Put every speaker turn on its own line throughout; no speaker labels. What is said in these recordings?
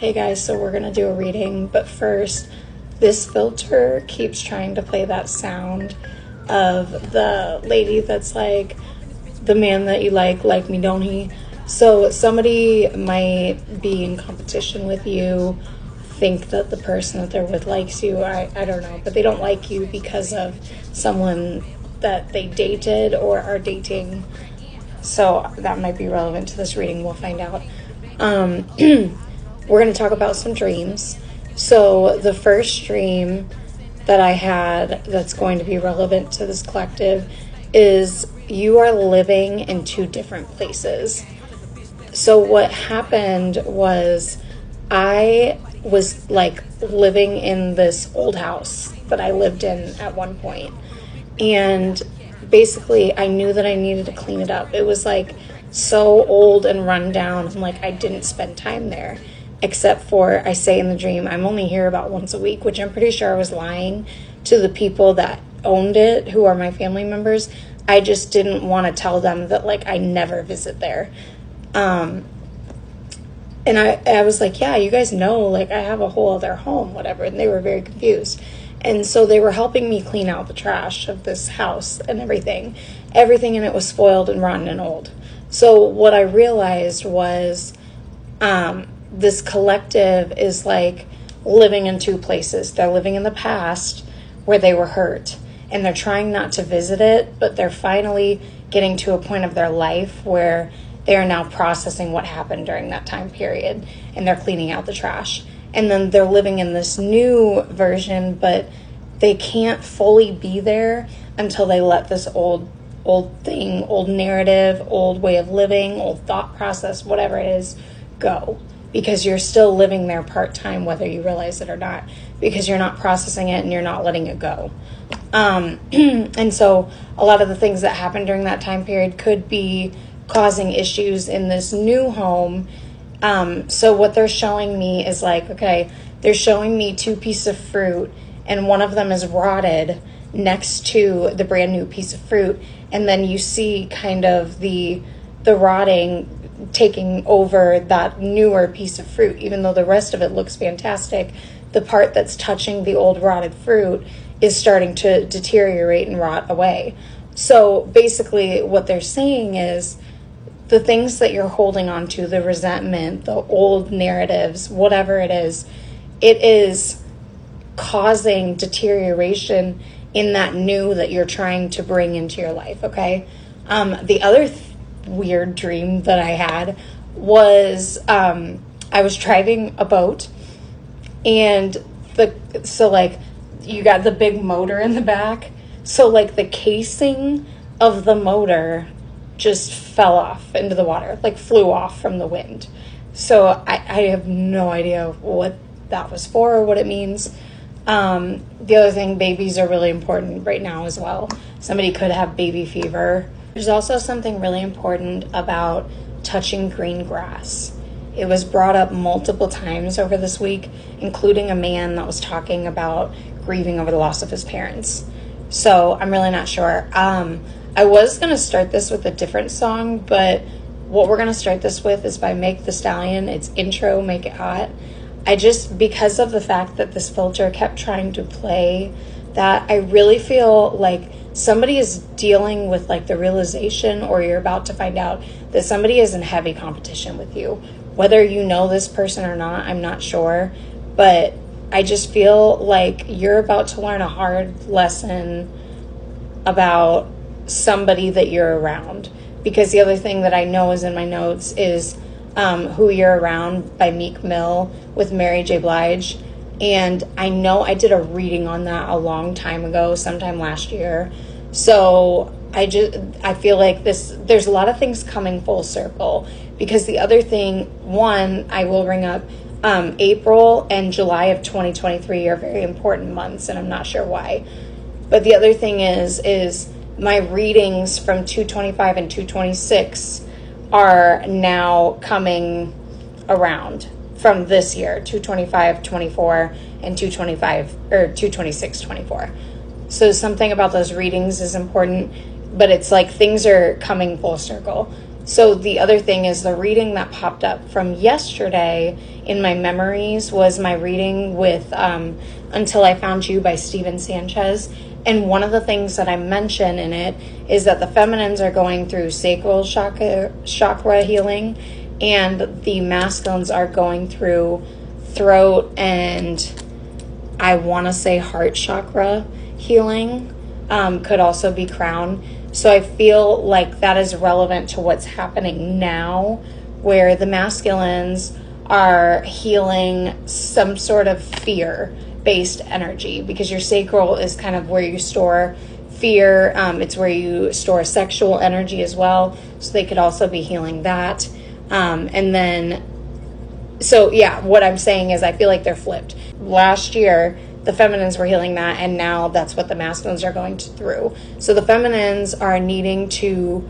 Hey guys, so we're gonna do a reading, but first, this filter keeps trying to play that sound of the lady that's like, the man that you like me, don't he? So somebody might be in competition with you, think that the person that they're with likes you, I don't know, but they don't like you because of someone that they dated or are dating. So that might be relevant to this reading, we'll find out. We're going to talk about some dreams. So the first dream that I had that's going to be relevant to this collective is you are living in two different places. So what happened was I was like living in this old house that I lived in at one point. And basically I knew that I needed to clean it up. It was like so old and run down, and like I didn't spend time there. Except for, I say in the dream, I'm only here about once a week, which I'm pretty sure I was lying to the people that owned it, who are my family members. I just didn't want to tell them that, like, I never visit there. And I was like, yeah, you guys know, like, I have a whole other home, whatever. And they were very confused. And so they were helping me clean out the trash of this house and everything. Everything in it was spoiled and rotten and old. So what I realized was, this collective is like living in two places. They're living in the past where they were hurt, and they're trying not to visit it, but they're finally getting to a point of their life where they are now processing what happened during that time period, and they're cleaning out the trash. And then they're living in this new version, but they can't fully be there until they let this old thing, old narrative, old way of living, old thought process, whatever it is, go. Because you're still living there part-time, whether you realize it or not, because you're not processing it and you're not letting it go. And so a lot of the things that happened during that time period could be causing issues in this new home. So what they're showing me is like, okay, they're showing me two pieces of fruit, and one of them is rotted next to the brand new piece of fruit. And then you see kind of the rotting taking over that newer piece of fruit. Even though the rest of it looks fantastic, the part that's touching the old rotted fruit is starting to deteriorate and rot away. So basically what they're saying is the things that you're holding on to, the resentment, the old narratives, whatever it is causing deterioration in that new that you're trying to bring into your life. Okay. The other weird dream that I had was I was driving a boat, and like you got the big motor in the back, so like the casing of the motor just fell off into the water, like flew off from the wind. So I have no idea what that was for or what it means. The other thing, babies are really important right now as well. Somebody could have baby fever. There's also something really important about touching green grass. It was brought up multiple times over this week, including a man that was talking about grieving over the loss of his parents. So I'm really not sure. I was going to start this with a different song, but what we're going to start this with is by Make the Stallion. It's intro, Make It Hot. Because of the fact that this filter kept trying to play that, I really feel like somebody is dealing with like the realization, or you're about to find out that somebody is in heavy competition with you. Whether you know this person or not, I'm not sure, but I just feel like you're about to learn a hard lesson about somebody that you're around. Because the other thing that I know is in my notes is Who You're Around by Meek Mill with Mary J. Blige. And I know I did a reading on that a long time ago, sometime last year. So I feel like there's a lot of things coming full circle. Because the other thing, one, I will bring up, April and July of 2023 are very important months, and I'm not sure why. But the other thing is my readings from 225 and 226 are now coming around from this year, 225, 24, and 225, or 226, 24. So something about those readings is important, but it's like things are coming full circle. So the other thing is the reading that popped up from yesterday in my memories was my reading with Until I Found You by Steven Sanchez. And one of the things that I mention in it is that the feminines are going through sacral chakra healing, and the masculines are going through throat and I want to say heart chakra healing. Could also be crown. So I feel like that is relevant to what's happening now, where the masculines are healing some sort of fear-based energy, because your sacral is kind of where you store fear. It's where you store sexual energy as well. So they could also be healing that. And then, so yeah, what I'm saying is I feel like they're flipped. Last year, the feminines were healing that, and now that's what the masculines are going through. So the feminines are needing to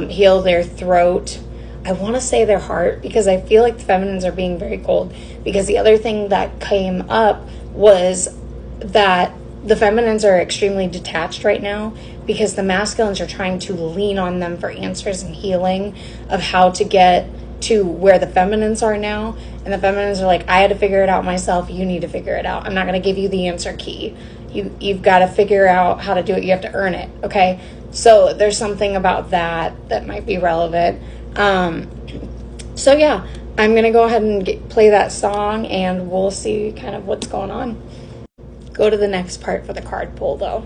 heal their throat. I want to say their heart, because I feel like the feminines are being very cold. Because the other thing that came up was that the feminines are extremely detached right now, because the masculines are trying to lean on them for answers and healing of how to get to where the feminines are now. And the feminines are like, I had to figure it out myself. You need to figure it out. I'm not going to give you the answer key. You've got to figure out how to do it. You have to earn it. Okay. So there's something about that might be relevant. So yeah, I'm going to go ahead and play that song, and we'll see kind of what's going on. Go to the next part for the card pull though.